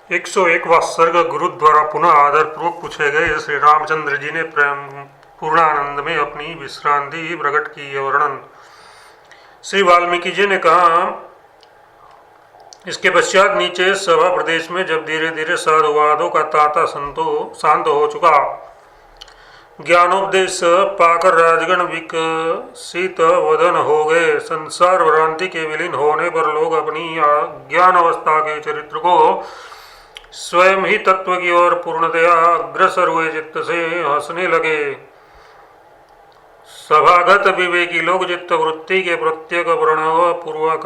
101वां सर्ग गुरु द्वारा पुनः आदरपूर्वक पूछे गए श्री रामचंद्र जी ने प्रेम पूर्णानंद में अपनी विश्रांति प्रकट की है। वर्णन। श्री वाल्मीकि जी ने कहा, इसके पश्चात नीचे सभा प्रदेश में जब धीरे धीरे साधुवादों का तांता शांत हो चुका, ज्ञानोपदेश पाकर राजगण विकसित वदन हो गए, संसार भ्रांति के विलीन होने पर लोग अपनी ज्ञान अवस्था के चरित्र को स्वयं ही तत्व की ओर पूर्णतया अग्रसर हुए चित्त से हंसने लगे। सभागत विवेकी लोग चित्त वृत्ति के प्रत्येक प्रणव पूर्वक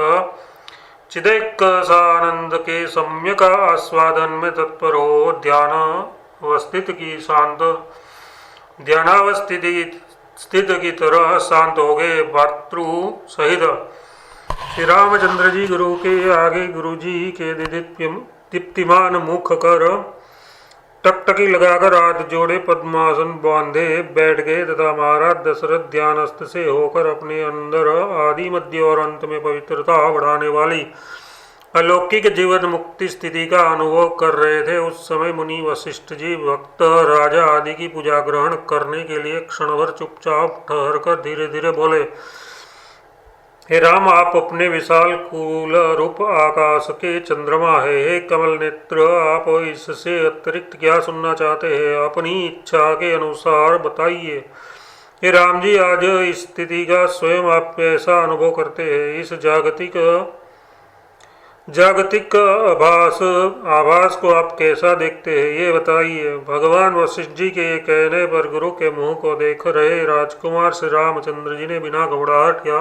चिदैक आनंद के सम्यक आस्वादन में तत्पर हो ध्यानावस्थित की तरह शांत हो गए। भातृ सहित श्री रामचंद्र जी गुरु के आगे गुरु जी के दीप्तिमान मुख कर टकटकी लगाकर हाथ जोड़े पद्मासन बांधे बैठ गए तथा महाराज दशरथ ध्यानस्थ से होकर अपने अंदर आदि मध्य और अंत में पवित्रता बढ़ाने वाली अलौकिक जीवन मुक्ति स्थिति का अनुभव कर रहे थे। उस समय मुनि वशिष्ठ जी भक्त राजा आदि की पूजा ग्रहण करने के लिए क्षणभर चुपचाप ठहर कर धीरे धीरे बोले, हे राम, आप अपने विशाल कुल रूप आकाश के चंद्रमा है। हे कमल नेत्र, आप इससे अतिरिक्त क्या सुनना चाहते हैं? अपनी इच्छा के अनुसार बताइए। हे राम जी, आज इस स्थिति का स्वयं आप ऐसा अनुभव करते हैं। इस जागतिक आभास को आप कैसा देखते हैं, ये बताइए। भगवान वशिष्ठ जी के कहने पर गुरु के मुंह को देख रहे राजकुमार श्री रामचंद्र जी ने बिना घबराहट या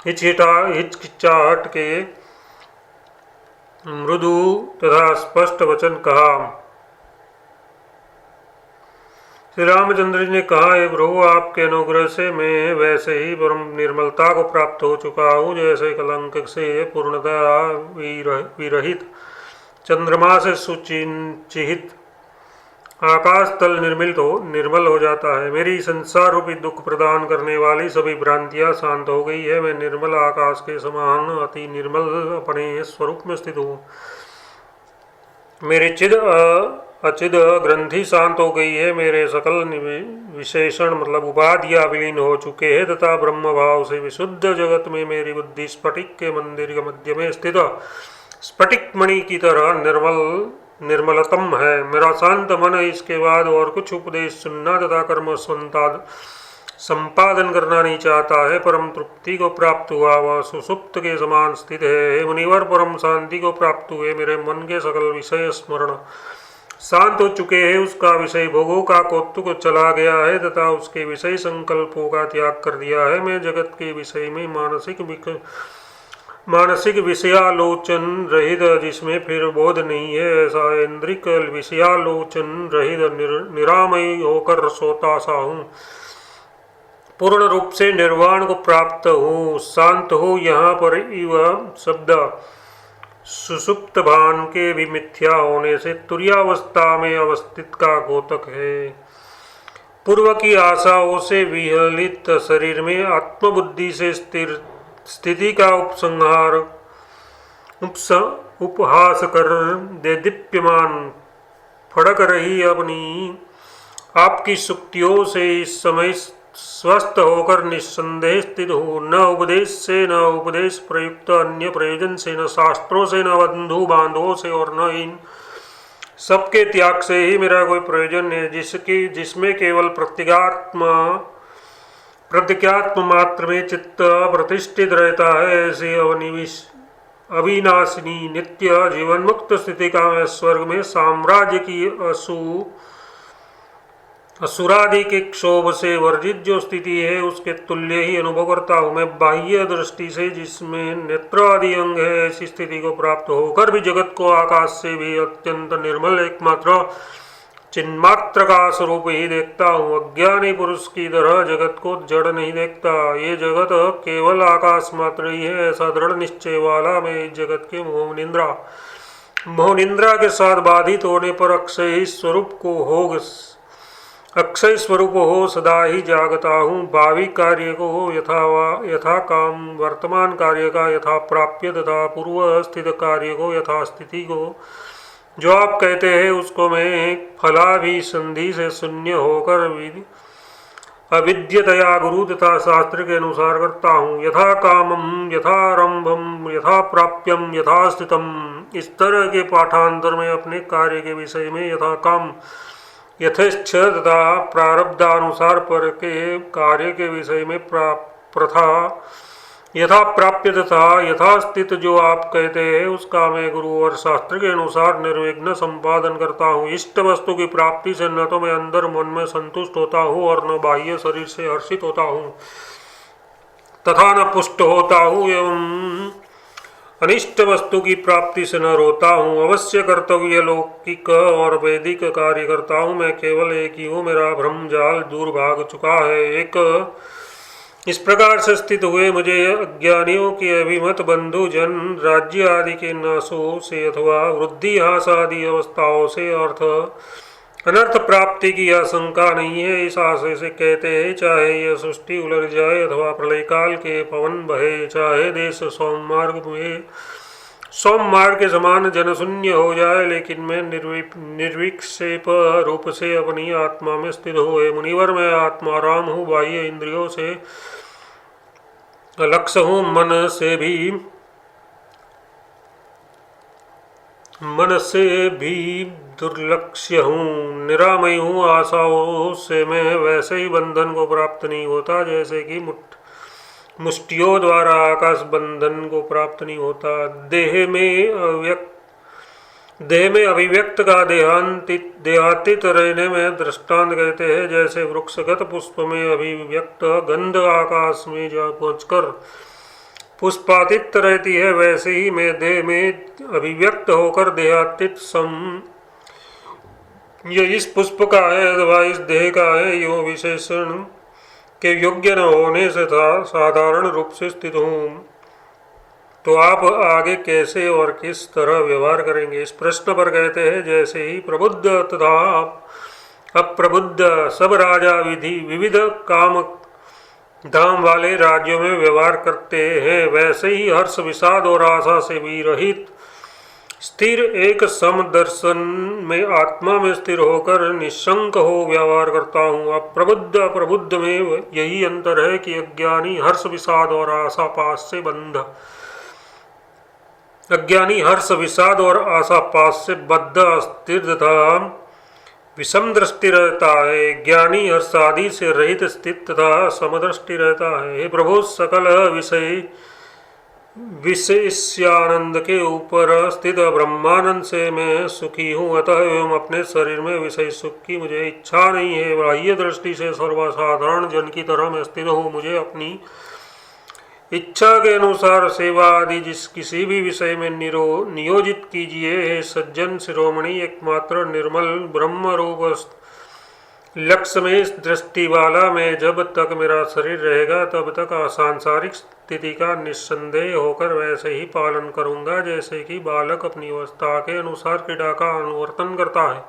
हिचकिचाहट के मृदु तथा स्पष्ट वचन कहा। श्री रामचंद्र जी ने कहा, हे प्रभु, आपके अनुग्रह से मैं वैसे ही परम निर्मलता को प्राप्त हो चुका हूँ जैसे कलंक से पूर्णतया विरहित चंद्रमा से सुचिन्हित आकाश तल निर्मल हो जाता है। मेरी संसार रूपी दुख प्रदान करने वाली सभी भ्रांतियां शांत हो गई है। मैं निर्मल आकाश के समान अति निर्मल अपने स्वरूप में स्थित हूँ। मेरे अचिद ग्रंथि शांत हो गई है। मेरे सकल विशेषण मतलब उपाधियां विलीन हो चुके हैं तथा ब्रह्म भाव से विशुद्ध जगत में मेरी बुद्धि स्फटिक के मंदिर के मध्य में स्थित स्फटिक मणि की तरह निर्मलतम है। मेरा शांत मन इसके बाद और कुछ उपदेश सुनना तथा कर्म संपादन करना नहीं चाहता है। परम तृप्ति को प्राप्त हुआ वह सुसुप्त के समान स्थित है। मुनिवर, परम शांति को प्राप्त हुए मेरे मन के सकल विषय स्मरण शांत हो चुके हैं। उसका विषय भोगों का कौतुक चला गया है तथा उसके विषय संकल्पों का त्याग कर दिया है। मैं जगत के विषय में मानसिक विषयालोचन रहित, जिसमें फिर बोध नहीं है, ऐसा इंद्रिक विषयालोचन रहित निरामय होकर सोता सा हूँ। पूर्ण रूप से निर्वाण को प्राप्त हूँ, शांत हूँ। यहाँ पर इव शब्द सुसुप्त भान के भी मिथ्या होने से तुर्यावस्था में अवस्थित का द्योतक है। पूर्व की आशाओं से विहलित शरीर में आत्मबुद्धि से स्थिर स्थिति का उपहास कर दीप्यमान फड़क रही अपनी आपकी सुक्तियों से इस समय स्वस्थ होकर निस्संदेह स्थित हो। न उपदेश से, न उपदेश प्रयुक्त अन्य प्रयोजन से, न शास्त्रों से, न बंधु बांधवों से और न इन सबके त्याग से ही मेरा कोई प्रयोजन है, जिसमें केवल प्रत्यगात्म मात्र में चित्त प्रतिष्ठित रहता है। ऐसे अविनाशिनी नित्य जीवन मुक्त स्थिति का मैं स्वर्ग में साम्राज्य की असुरादि के क्षोभ से वर्जित जो स्थिति है उसके तुल्य ही अनुभव करता हूँ। मैं बाह्य दृष्टि से, जिसमें नेत्र आदि अंग है, ऐसी स्थिति को प्राप्त होकर भी जगत को आकाश से भी अत्यंत निर्मल एकमात्र चिन्मात्र का स्वरूप ही देखता हूँ। अज्ञानी पुरुष की तरह जगत को जड़ नहीं देखता। ये जगत केवल आकाश मात्र ही है, ऐसा दृढ़ निश्चय वाला मैं इस जगत के मोहनिंद्रा के साथ बाधित होने पर अक्षय स्वरूप हो सदा ही जागता हूँ। भावी कार्य को यथा काम, वर्तमान कार्य का यथा प्राप्य तथा पूर्व स्थित कार्य को यथा स्थिति को जो आप कहते हैं उसको मैं फलाभिसंधि से शून्य होकर अविद्यतया गुरु तथा शास्त्र के अनुसार करता हूँ। यथा कामम यथारंभम यथा प्राप्यम यथा स्थितम, इस तरह के पाठांतर में अपने कार्य के विषय में यथा काम यथेच्छ तथा प्रारब्धानुसार पर के कार्य के विषय में प्रथा यथा प्राप्य तथा यथा स्थित जो आप कहते हैं उसका मैं गुरु और शास्त्र के अनुसार निर्विघ्न संपादन करता हूँ। इष्ट वस्तु की प्राप्ति से न तो मैं अंदर मन में संतुष्ट होता हूँ और न बाह्य शरीर से हर्षित होता हूँ तथा न पुष्ट होता हूँ, एवं अनिष्ट वस्तु की प्राप्ति से न रोता हूँ। अवश्य कर्तव्य लौकिक और वैदिक कार्य करता हूँ। मैं केवल एक ही हूँ, मेरा भ्रम जाल दूर भाग चुका है। एक इस प्रकार से स्थित हुए मुझे अज्ञानियों के अभिमत बंधु जन राज्य आदि के नाशों से अथवा वृद्धि हास आदि अवस्थाओं से अनर्थ प्राप्ति की आशंका नहीं है। इस आशय से कहते हैं चाहे यह सृष्टि उलझ जाए अथवा प्रलय काल के पवन बहे, चाहे देश सोमवार के समान जनशून्य हो जाए, लेकिन मैं निर्विक्षेप रूप से अपनी आत्मा में स्थित हुए मुनिवर मैं आत्मा राम हूँ, बाह्य इंद्रियों से अलक्ष हूँ, मन से भी दुर्लक्ष्य हूँ, निरामय हूँ। आशाओं से मैं वैसे ही बंधन को प्राप्त नहीं होता जैसे कि मुष्टियों द्वारा आकाश बंधन को प्राप्त नहीं होता। देह में अभिव्यक्त का देहातीत रहने में दृष्टांत कहते हैं। जैसे वृक्षगत पुष्प में अभिव्यक्त गंध आकाश में जा पहुंचकर पुष्पातीत रहती है, वैसे ही मैं देह में अभिव्यक्त होकर देहातीत ये इस पुष्प का है अथवा इस देह का है यो विशेषण के योग्य न होने से साधारण रूप से स्थित हूँ। तो आप आगे कैसे और किस तरह व्यवहार करेंगे? इस प्रश्न पर कहते हैं जैसे ही प्रबुद्ध तथा अप्रबुद्ध सब राजा विविध काम धाम वाले राज्यों में व्यवहार करते हैं, वैसे ही हर्ष विषाद और आशा से भी रहित स्थिर एक समदर्शन में आत्मा में स्थिर होकर निशंक हो व्यवहार करता हूँ। अप्रबुद्ध प्रबुद्ध में यही अंतर है कि अज्ञानी हर्ष विषाद और आशा पास से बद्ध अस्थिर तथा विषम दृष्टि रहता है। ज्ञानी हर्ष आदि से रहित स्थित तथा समदृष्टि रहता है। हे प्रभु, सकल विशेष्यानंद के ऊपर स्थित ब्रह्मानंद से मैं सुखी हूँ, अतः एवं अपने शरीर में विषय सुख की मुझे इच्छा नहीं है। बाह्य दृष्टि से सर्वसाधारण जन की तरह मैं स्थित हूँ। मुझे अपनी इच्छा के अनुसार सेवा आदि किसी भी विषय में नियोजित कीजिए। हे सज्जन शिरोमणि, एकमात्र निर्मल ब्रह्म रूप लक्ष्य में दृष्टि वाला मैं जब तक मेरा शरीर रहेगा तब तक सांसारिक स्थिति का निस्संदेह होकर वैसे ही पालन करूंगा जैसे कि बालक अपनी अवस्था के अनुसार क्रीड़ा का अनुवर्तन करता है।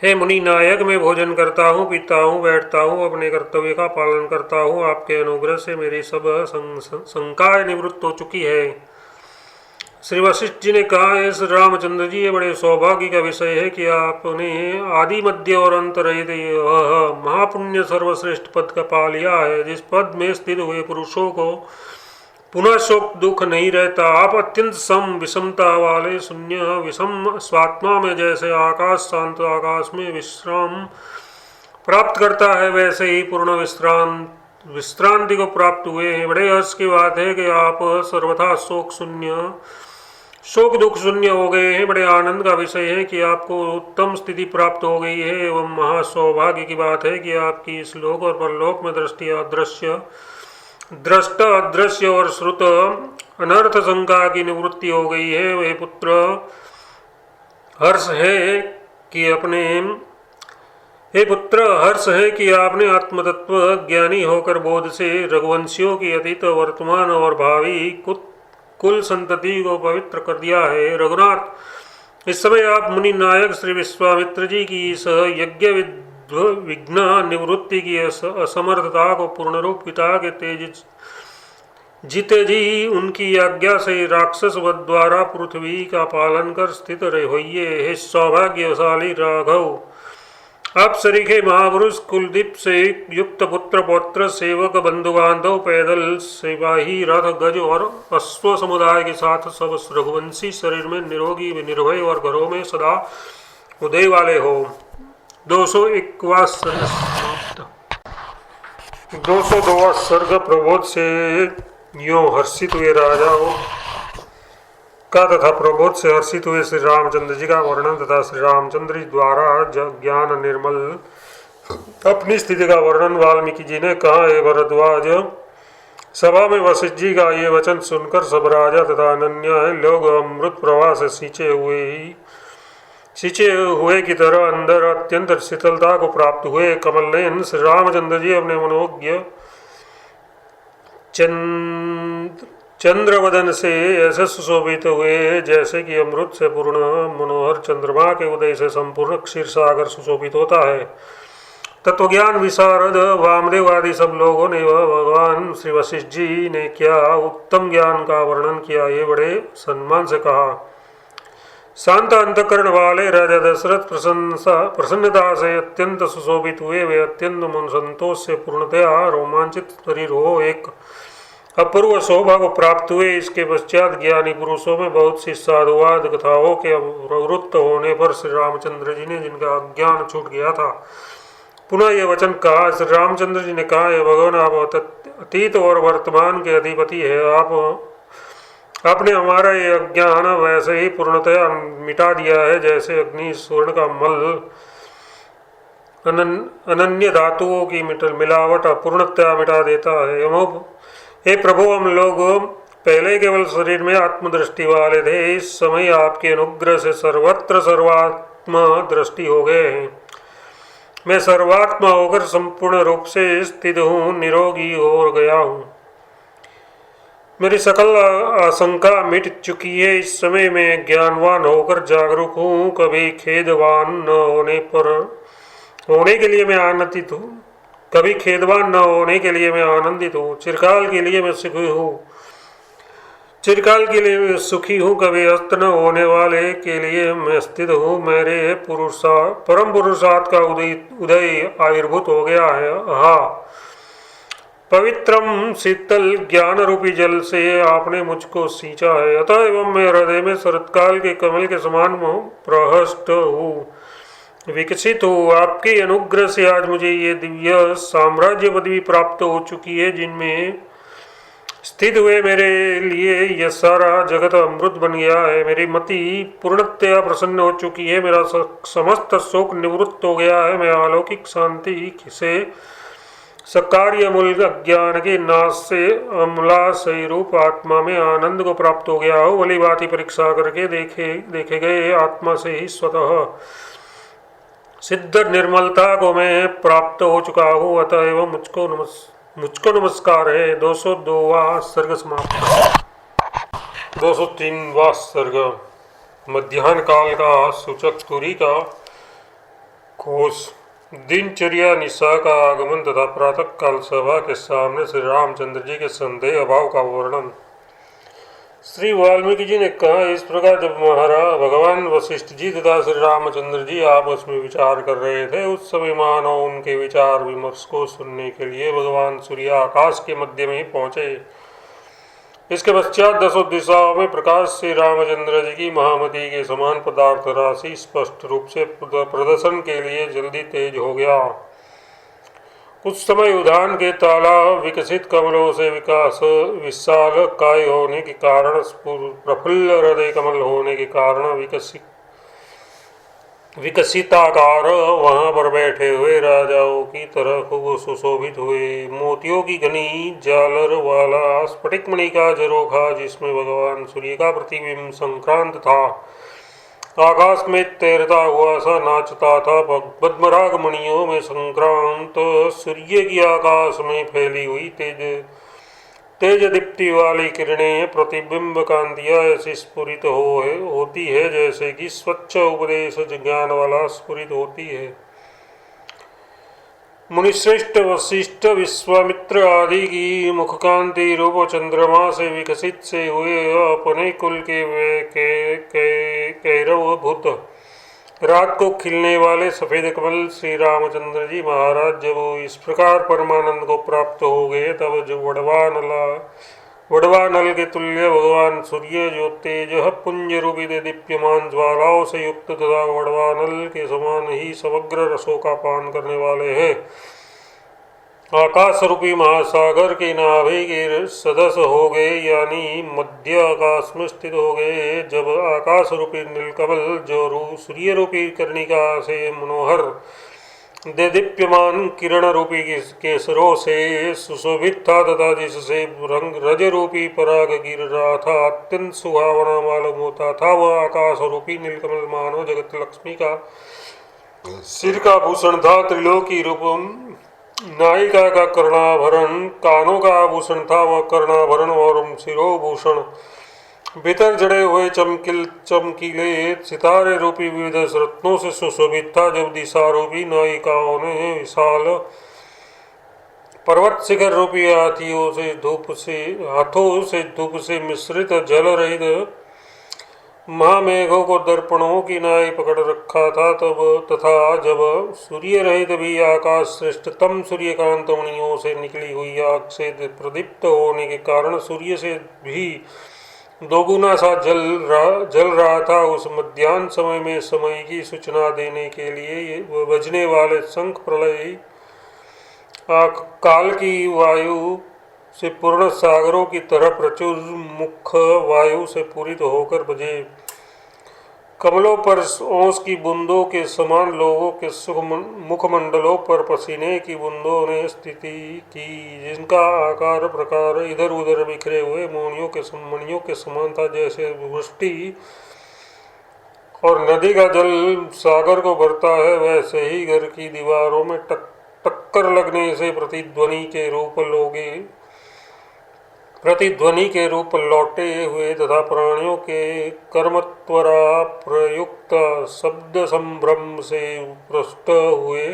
हे मुनि नायक, मैं भोजन करता हूँ, पीता हूँ, बैठता हूँ, अपने कर्तव्य का पालन करता हूँ। आपके अनुग्रह से मेरी सब शंकाएं निवृत्त हो चुकी है। श्री वशिष्ठ जी ने कहा, है श्री रामचंद्र जी, ये बड़े सौभाग्य का विषय है कि आपने आदि मध्य और अंत रहित महापुण्य सर्वश्रेष्ठ पद का पा लिया है, जिस पद में स्थित हुए पुरुषों को पुनः शोक दुख नहीं रहता। आप अत्यंत विषमता वाले शून्य विषम स्वात्मा में जैसे आकाश शांत आकाश में विश्राम प्राप्त करता है, वैसे ही पूर्ण विश्रांति को प्राप्त हुए हैं। बड़े हर्ष की बात है कि आप सर्वथा शोक दुख शून्य हो गए हैं। बड़े आनंद का विषय है कि आपको उत्तम स्थिति प्राप्त हो गई है, एवं महासौभाग्य की बात है कि आपकी इस लोक और परलोक में दृष्ट अदृश्य और श्रुत अनर्थ शंका की निवृत्ति हो गई है। वे पुत्र हर्ष है कि आपने आत्मतत्व ज्ञानी होकर बोध से रघुवंशियों की अतीत वर्तमान और भावी कुल संतति को पवित्र कर दिया है। रघुनाथ, इस समय आप मुनि नायक श्री विश्वामित्र जी की इस यज्ञ विघ्न निवृत्ति की असमर्थता को पूर्ण रूप पिता के जीते जी उनकी आज्ञा से राक्षस वध द्वारा पृथ्वी का पालन कर स्थित रहे होइए। हे सौभाग्यशाली राघव, आप सरीखे महापुरुष कुलदीप से युक्त पुत्र पौत्र सेवक बंधु बांधव पैदल सिपाही रथ गज और अश्व समुदाय के साथ सब रघुवंशी शरीर में निरोगी निर्भय और घरों में सदा उदय वाले हो। 201वां सर्ग समाप्त। 202वां सर्ग प्रबोध से यो हर्षित हुए राजाओं का तथा प्रबोध से हर्षित हुए श्री रामचंद्र जी का वर्णन तथा श्री रामचंद्र जी द्वारा ज्ञान निर्मल अपनी स्थिति का वर्णन वाल्मीकि जी ने कहा। हे भरद्वाज, सभा में वशिष्ठ जी का ये वचन सुनकर सब राजा तथा अनन्य लोग अमृत प्रवाह से सींचे हुए की तरह अंदर अत्यंत शीतलता को प्राप्त हुए। कमल नयन श्री रामचंद्र जी अपने मनोज्ञ चंद्रवदन से ऐसे सुशोभित हुए जैसे कि अमृत से पूर्ण मनोहर चंद्रमा के उदय से संपूर्ण क्षीर सागर सुशोभित होता है। तत्वज्ञान विशारद वामदेव आदि सब लोगों ने वह भगवान श्री वशिष्ठ जी ने क्या उत्तम ज्ञान का वर्णन किया, ये बड़े सम्मान से कहा। शांत अंतकरण वाले राजा दशरथ प्रसन्नता से अत्यंत सुशोभित हुए। वे अत्यंत मन संतोष से पूर्णतया रोमांचित शरीर हो एक अपूर्व शोभा को प्राप्त हुए। इसके पश्चात ज्ञानी पुरुषों में बहुत सी साधुवाद कथाओं के प्रवृत्त होने पर श्री रामचंद्र जी ने जिनका अज्ञान छूट गया था, पुनः यह वचन कहा। श्री रामचंद्र जी ने कहा, हे भगवान, आप अतीत और वर्तमान के अधिपति है। आपने हमारा ये अज्ञान वैसे ही पूर्णतया मिटा दिया है जैसे अग्नि स्वर्ण का मल अनन्य धातुओं की मिलावट पूर्णतया मिटा देता है। हे प्रभु, हम लोग पहले केवल शरीर में आत्मदृष्टि वाले थे, इस समय आपके अनुग्रह से सर्वत्र सर्वात्मा दृष्टि हो गए हैं। मैं सर्वात्मा होकर संपूर्ण रूप से स्थित हूँ, निरोगी हो गया हूँ। मेरी सकल आशंका मिट चुकी है। इस समय मैं ज्ञानवान होकर जागरूक हूँ। कभी खेदवान न होने के लिए मैं आनंदित हूँ। कभी खेदवान न होने के लिए मैं आनंदित हूँ। चिरकाल के लिए मैं सुखी हूँ। कभी अस्त न होने वाले के लिए मैं स्थित हूँ। मेरे परम पुरुषार्थ का उदय आविर्भूत हो गया है। हाँ, पवित्रम शीतल ज्ञान रूपी जल से आपने मुझको सींचा है, अतः एवं मैं हृदय में शरतकाल के कमल के समान प्रहष्ट हूँ, विकसित हूँ। आपके अनुग्रह से आज मुझे ये दिव्य साम्राज्य पदवी प्राप्त हो चुकी है, जिनमें स्थित हुए मेरे लिए यह सारा जगत अमृत बन गया है। मेरी मति पूर्णतया प्रसन्न हो चुकी है। मेरा समस्त शोक निवृत्त हो गया है। मैं अलौकिक शांति से सकार्य मूल अज्ञान के नाश से अमलाशय रूप आत्मा में आनंद को प्राप्त हो गया हो। भली भांति परीक्षा करके देखे गए आत्मा से ही स्वतः सिद्ध निर्मलता को मैं प्राप्त हो चुका हूँ, अतएव मुझको नमस्कार है। 202वां सर्ग समाप्त। 203वां सर्ग मध्याह्न काल का सूचक तुरी का कोष। दिनचर्या निशा का आगमन तथा प्रातः काल सभा के सामने श्री रामचंद्र जी के संदेह अभाव का वर्णन। श्री वाल्मीकि जी ने कहा, इस प्रकार जब भगवान वशिष्ठ जी तथा श्री रामचंद्र जी आपस में विचार कर रहे थे, उस समय मानव उनके विचार विमर्श को सुनने के लिए भगवान सूर्य आकाश के मध्य में ही पहुँचे। इसके पश्चात दसों दिशाओं में प्रकाश श्री रामचंद्र जी की महामती के समान पदार्थ राशि स्पष्ट रूप से प्रदर्शन के लिए जल्दी तेज हो गया। कुछ समय उद्यान के तालाब विकसित कमलों से विशाल काय होने के कारण, प्रफुल्ल हृदय कमल होने के कारण विकसिताकार वहां पर बैठे हुए राजाओं की तरह खूब सुशोभित हुए। मोतियों की घनी झालर वाला स्फटिक मणि का झरोखा, जिसमें भगवान सूर्य का प्रतिबिंब संक्रांत था, आकाश में तैरता हुआ सा नाचता था। पद्मराग मणियों में संक्रांत सूर्य की आकाश में फैली हुई तेज दीप्ति वाली किरणें प्रतिबिंब कांतियाँ ऐसी स्फुरित होती है जैसे कि स्वच्छ उपदेश ज्ञान वाला स्फुरित होती है। मुनिश्रेष्ठ वशिष्ठ विश्वामित्र आदि की मुखकांति रूप चंद्रमा से विकसित से हुए अपने कुल के वे कैरव भूत रात को खिलने वाले सफेद कमल श्री रामचंद्र जी महाराज जब वो इस प्रकार परमानंद को प्राप्त हो गए, तब जो वडवानल के तुल्य भगवान सूर्य जो तेज पुंज रूपी दीप्यमान ज्वालाओं से युक्त तथा वडवानल के समान ही समग्र रसों का पान करने वाले हैं, आकाश रूपी महासागर के नाभि के सदस्य हो गए, यानी मध्य आकाश में स्थित हो गए। जब आकाश रूपी नीलकमल जो सूर्य रूपी कर्णिका से मनोहर दीप्यमान किरण रूपी केसरों से सुशोभित था तथा जिससे रंग रज रूपी पराग गिर रहा था, अत्यंत सुहावना मालूम होता था, वह आकाश रूपी नीलकमल मानव जगत लक्ष्मी का सिर का भूषण था। त्रिलोकी रूप नायिका का कर्णाभरण कानों का आभूषण था, वह कर्णाभरण और शिरोभूषण भीतर जड़े हुए चमकीले सितारे रूपी विविध रत्नों से सुशोभित था। जब दिशा रूपी नायिकाओं ने विशाल पर्वत शिखर रूपी हाथों से धूप से मिश्रित जल रहित महामेघों को दर्पणों की नाई पकड़ रखा था, तथा जब सूर्य रहित भी आकाश श्रेष्ठतम सूर्यकांत मणियों से निकली हुई आग से प्रदीप्त होने के कारण सूर्य से भी दोगुना सा जल रहा था, उस मध्याह्न समय में समय की सूचना देने के लिए बजने वाले शंख प्रलय काल की वायु से पूर्ण सागरों की तरह प्रचुर मुख वायु से पूरित होकर बजे। कमलों पर ओस की बूंदों के समान लोगों के मुखमंडलों पर पसीने की बूंदों ने स्थिति की, जिनका आकार प्रकार इधर उधर बिखरे हुए मणियों के समान था। जैसे वृष्टि और नदी का जल सागर को भरता है, वैसे ही घर की दीवारों में टक्कर लगने से प्रतिध्वनि के रूप लौटे हुए तथा प्राणियों के कर्मत्वरा प्रयुक्त शब्द संभ्रम से पृष्ठ हुए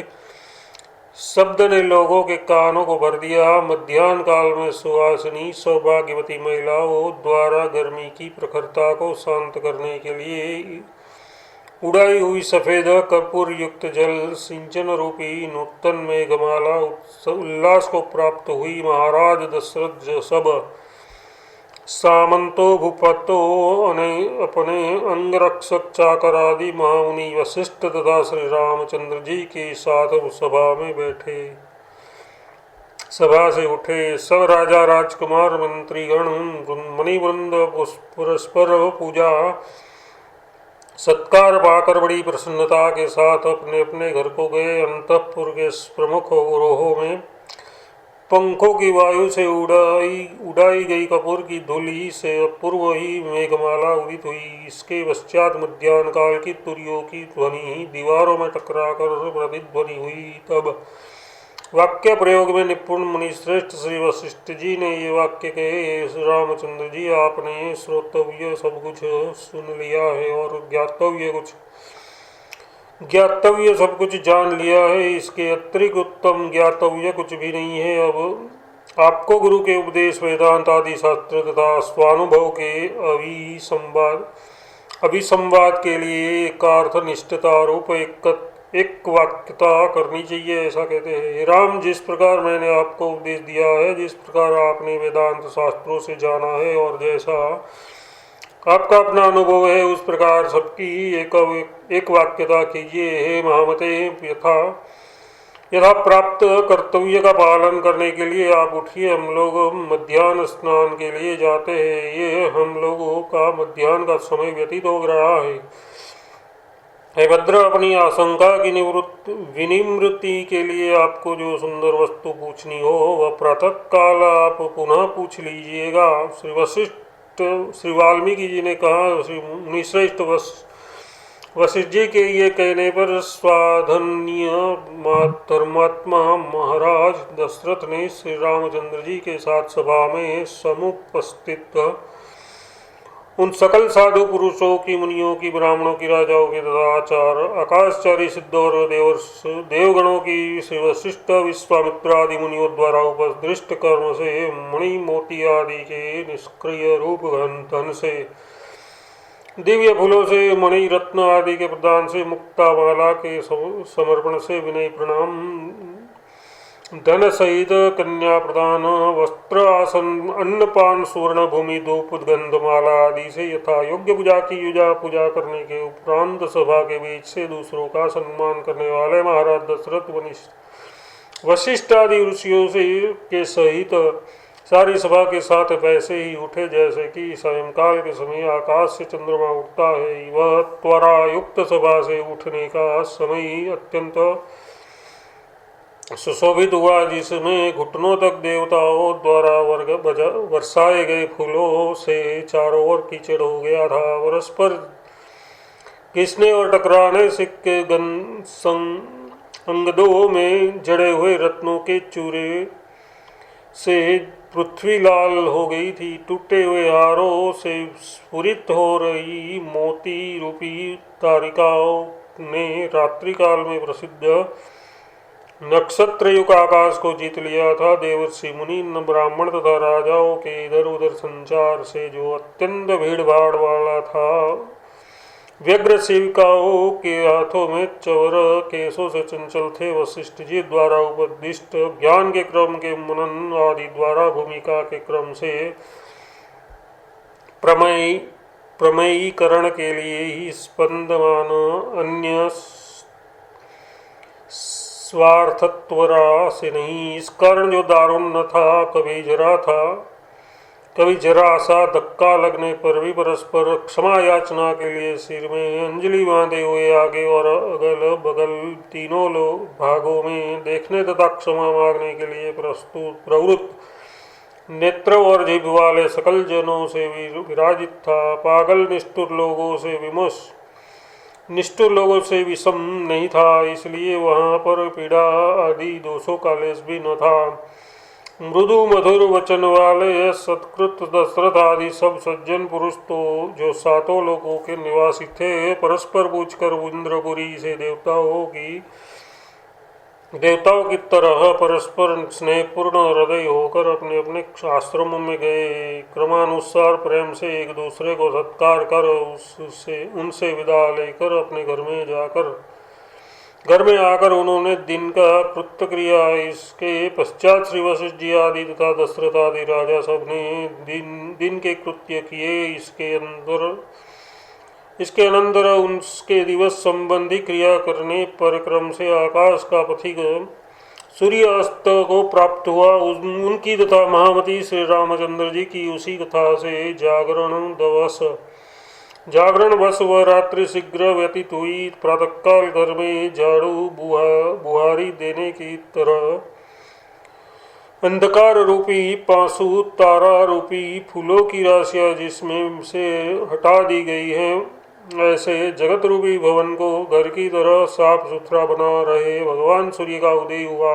शब्द ने लोगों के कानों को भर दिया। मध्याह्न काल में सुहासिनी सौभाग्यवती महिलाओं द्वारा गर्मी की प्रखरता को शांत करने के लिए उड़ाई हुई सफेद कर्पूर युक्त जल सिंचन रूपी नूतन मेघमाला उल्लास को प्राप्त हुई। महाराज दशरथ सब सामंतों भूपतों ने अपने अंगरक्षक चाकर आदि महामुनि वशिष्ठ तथा श्री रामचंद्र जी के साथ सभा में बैठे सभा से उठे। सब राजा राजकुमार मंत्रीगण मणिवृंद परस्पर पूजा सत्कार पाकर बड़ी प्रसन्नता के साथ अपने अपने घर को गए। अंतःपुर के प्रमुख गृहों में पंखों की वायु से उड़ाई गई कपूर की धूलि से पूर्व ही मेघमाला उदित हुई। इसके पश्चात मध्याह्न काल की तुरियों की ध्वनि दीवारों में टकराकर प्रतिध्वनि हुई। तब वाक्य प्रयोग में निपुण मुनिश्रेष्ठ श्री वशिष्ठ जी ने ये वाक्य कहे, श्री रामचंद्र जी, आपने श्रोतव्य सब कुछ सुन लिया है और ज्ञातव्य सब कुछ जान लिया है। इसके अतिरिक्त उत्तम ज्ञातव्य कुछ भी नहीं है। अब आपको गुरु के उपदेश वेदांत आदि शास्त्र तथा स्वानुभव के अभिसंवाद के लिए एकार्थ निष्ठता रूप एक वाक्यता करनी चाहिए, ऐसा कहते हैं। राम, जिस प्रकार मैंने आपको उपदेश दिया है, जिस प्रकार आपने वेदांत शास्त्रों से जाना है और जैसा आपका अपना अनुभव है, उस प्रकार सबकी एक वाक्यता कीजिए। हे महामते, यथा प्राप्त कर्तव्य का पालन करने के लिए आप उठिए। हम लोग मध्याह्न स्नान के लिए जाते हैं। ये हम लोगों का मध्याह्न का समय व्यतीत हो रहा है। हे भद्र, अपनी आशंका की विनिवृत्ति के लिए आपको जो सुंदर वस्तु पूछनी हो, वह प्रातः काल आप पुनः पूछ लीजिएगा। श्री वाल्मीकि जी ने कहा, श्री मुनिश्रेष्ठ वशिष्ठ जी के ये कहने पर स्वाधन्य धर्मात्मा महाराज दशरथ ने श्री रामचंद्र जी के साथ सभा में समुपस्थित उन सकल साधु पुरुषों की, मुनियों की, ब्राह्मणों की, राजाओं की तथा आचार आकाशचारी सिद्ध और देवगणों की, वशिष्ठ विश्वामित्र आदि मुनियों द्वारा उपदृष्ट कर्म से मणि मोती आदि के निष्क्रिय रूप धन से, दिव्य फूलों से, मणि रत्न आदि के प्रदान से, मुक्ता माला के समर्पण से, विनय प्रणाम, धन सहित कन्या प्रदान, वस्त्र, आसन, अन्नपान, सुवर्ण भूमि, धूप, गंधमाला आदि से यथा योग्य पूजा की पूजा करने के उपरांत सभा के बीच से दूसरों का सम्मान करने वाले महाराज दशरथ वशिष्ठ आदि ऋषियों से के सहित सारी सभा के साथ वैसे ही उठे जैसे कि सायंकाल के समय आकाश से चंद्रमा उठता है। वह त्वरा युक्त सभा से उठने का समय अत्यंत सुशोभित हुआ, जिसमें घुटनों तक देवताओं द्वारा बरसाए गए फूलों से चारों ओर कीचड़ हो गया था। परस्पर घिसने और टकराने से अंगदों में जड़े हुए रत्नों के चूरे से पृथ्वी लाल हो गई थी। टूटे हुए हारों से स्फुरित हो रही मोती रूपी तारिकाओं ने रात्रि काल में प्रसिद्ध नक्षत्र युग आकाश को जीत लिया था। देवर्षि मुनि ब्राह्मण तथा राजाओं के इधर उधर संचार से जो अत्यंत भीड़ भाड़ वाला था, व्यग्र सेविकाओं के हाथों में चवर, केसों से चंचल थे, वशिष्ठ जी द्वारा उपदिष्ट ज्ञान के क्रम के मनन आदि द्वारा भूमिका के क्रम से प्रमेयीकरण के लिए ही स्पंदमान अन्य स्वार्थत्वरा से नहीं, इस कारण जो दारुण न था, कभी जरा सा धक्का लगने पर भी परस्पर क्षमा याचना के लिए सिर में अंजलि बांधे हुए आगे और अगल बगल तीनों भागों में देखने तथा क्षमा मांगने के लिए प्रवृत्त नेत्र और जीभ वाले सकल जनों से विराजित था। पागल निष्ठुर लोगों से विषम नहीं था, इसलिए वहाँ पर पीड़ा आदि दोषों का लेश भी न था। मृदु मधुर वचन वाले सत्कृत दशरथ आदि सब सज्जन पुरुष तो जो सातों लोकों के निवासी थे, परस्पर पूछकर इंद्रपुरी से देवताओं की तरह परस्पर स्नेहपूर्ण हृदय होकर अपने अपने आश्रमों में गए। क्रमानुसार प्रेम से एक दूसरे को सत्कार कर उनसे विदा लेकर अपने घर में आकर उन्होंने दिन का कृत्य क्रिया। इसके पश्चात श्री वशिष्ठ जी आदि तथा दशरथ आदि राजा सब ने दिन के कृत्य किए। इसके अनंतर उनके दिवस संबंधी क्रिया करने पर क्रम से आकाश का पथिक सूर्यास्त को प्राप्त हुआ। उनकी तथा महामती श्री रामचंद्र जी की उसी कथा से जागरण वश व रात्रि शीघ्र व्यतीत हुई। प्रातःकाल घर में झाड़ू बुहारी देने की तरह अंधकार रूपी पांसु तारा रूपी फूलों की राशियां जिसमें से हटा दी गई है, ऐसे जगत रूपी भवन को घर की तरह साफ सुथरा बना रहे भगवान सूर्य का उदय हुआ।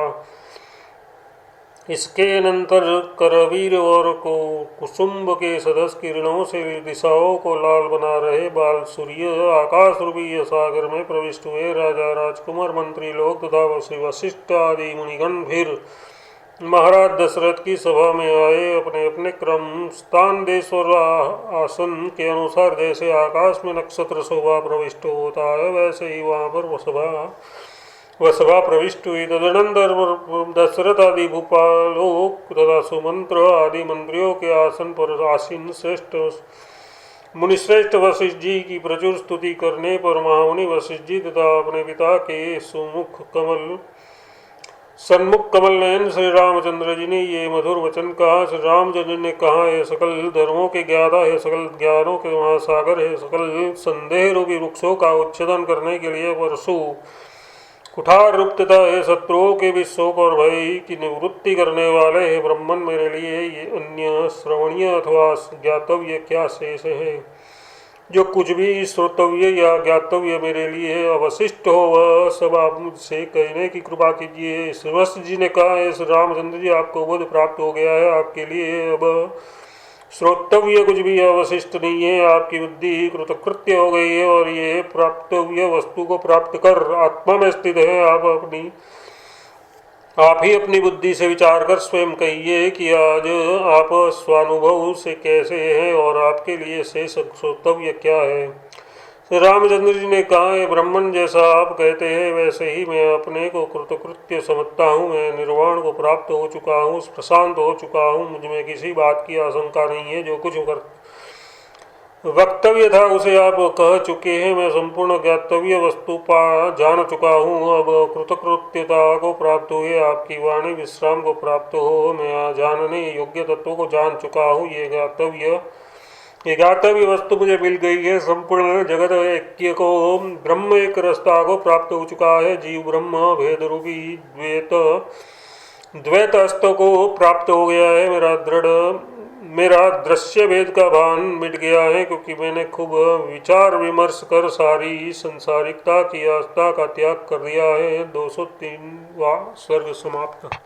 इसके अनंतर करवीर और कुसुम्ब के सदस्य किरणों से दिशाओं को लाल बना रहे बाल सूर्य आकाश रूपी सागर में प्रविष्ट हुए। राजा राजकुमार मंत्री लोग तथा वशिष्ठ आदि मुनिगण फिर महाराज दशरथ की सभा में आए। अपने अपने क्रम स्थान देश और आसन के अनुसार जैसे आकाश में नक्षत्र शोभा प्रविष्ट होता है, वैसे ही वहाँ पर वह सभा प्रविष्ट हुई। तदनंतर दशरथ आदि भूपालों तथा सुमंत्र आदि मंत्रियों के आसन पर आसीन मुनिश्रेष्ठ वशिष्ठ जी की प्रचुर स्तुति करने पर महामुनि वशिष्ठ जी तथा अपने पिता के सन्मुख कमल नयन श्री रामचंद्र जी ने ये मधुर वचन कहा। श्री रामचंद्र ने कहा, हे सकल धर्मों के ज्ञाता, हे सकल ज्ञानों के महासागर, हे सकल संदेह रूपी वृक्षों का उच्छेदन करने के लिए परशु कुठार रूप तथा हे शत्रुओं के भी शोक और भय की निवृत्ति करने वाले, हे ब्रह्मन, मेरे लिए ये अन्य श्रवणीय अथवा ज्ञातव्य क्या शेष है? जो कुछ भी श्रोतव्य या ज्ञातव्य मेरे लिए अवशिष्ट हो वह सब आप मुझसे कहने की कृपा कीजिए। श्री जी ने कहा, श्री रामचंद्र जी, आपको बोध प्राप्त हो गया है। आपके लिए अब श्रोतव्य कुछ भी अवशिष्ट नहीं है। आपकी बुद्धि कृतकृत्य हो गई है और ये प्राप्तव्य वस्तु को प्राप्त कर आत्मा में स्थित है। आप ही अपनी बुद्धि से विचार कर स्वयं कहिए कि आज आप स्वानुभव से कैसे हैं और आपके लिए शेष श्रोतव्य क्या है। श्री रामचंद्र जी ने कहा है, ब्राह्मण जैसा आप कहते हैं वैसे ही मैं अपने को कृतकृत्य समझता हूँ। मैं निर्वाण को प्राप्त हो चुका हूँ, प्रशांत हो चुका हूँ। मुझ में किसी बात की आशंका नहीं है। जो कुछ वक्तव्य था उसे आप कह चुके हैं। मैं संपूर्ण ज्ञातव्य वस्तु जान चुका हूँ। अब कृतकृत्यता को प्राप्त हुए आपकी वाणी विश्राम को प्राप्त हो। मैं जानने योग्य तत्वों को जान चुका हूँ। ये ज्ञातव्य वस्तु मुझे मिल गई है। संपूर्ण जगत ऐक्य को ब्रह्म एक रस्ता को प्राप्त हो चुका है। जीव ब्रह्म भेद रूपी द्वैत अस्त को प्राप्त हो गया है। मेरा दृश्य भेद का भान मिट गया है, क्योंकि मैंने खूब विचार विमर्श कर सारी संसारिकता की आस्था का त्याग कर दिया है। 203वां सर्ग समाप्त।